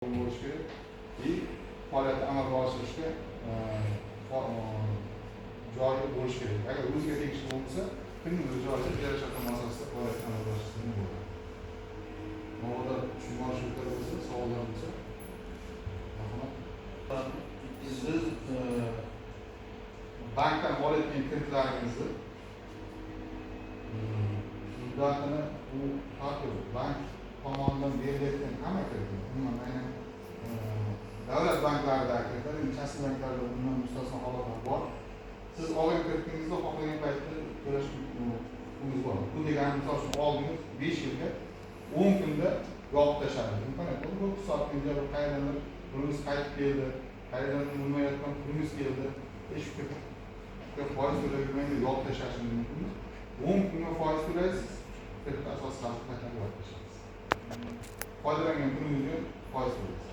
bo'lishi kerak и faoliyatni amalga oshirishga joyi bo'lishi kerak. Agar o'ziga tegishli bo'lmasa, kimning joyida ijara shartnoma asosida faoliyatni amalga oshirsa bo'ladi. Mavzuda tushunmovchiliklar bo'lsa, savollar bo'lsa, marhamat. Siz bankdan olayotgan kreditlaringizni muddatini u bank tomonidan berilayotgan hamma kreditlar, umuman aynan davlat banklaridagi kreditlar, kasbiy banklarda bundan mustasno holatlar bor. Siz olgan kreditingizni xohlagan paytda to'lash huquqingiz bor. Bu degani misol uchun oldingiz 5 yilga 10 kunda yopib tashladi. Imkoniyat bor. 9 soatdan joy qayerdandir pulingiz qaytib keldi, qayerdandir bo'lmayotgan pulingiz keldi. Hech bir foiz to'lamaydi, yopib tashlashingiz mumkin. 10 kunga foiz to'laysiz, kredit asosida qaytarib yopib tashlaysiz. Foydalangan kuningizga foiz to'laysiz.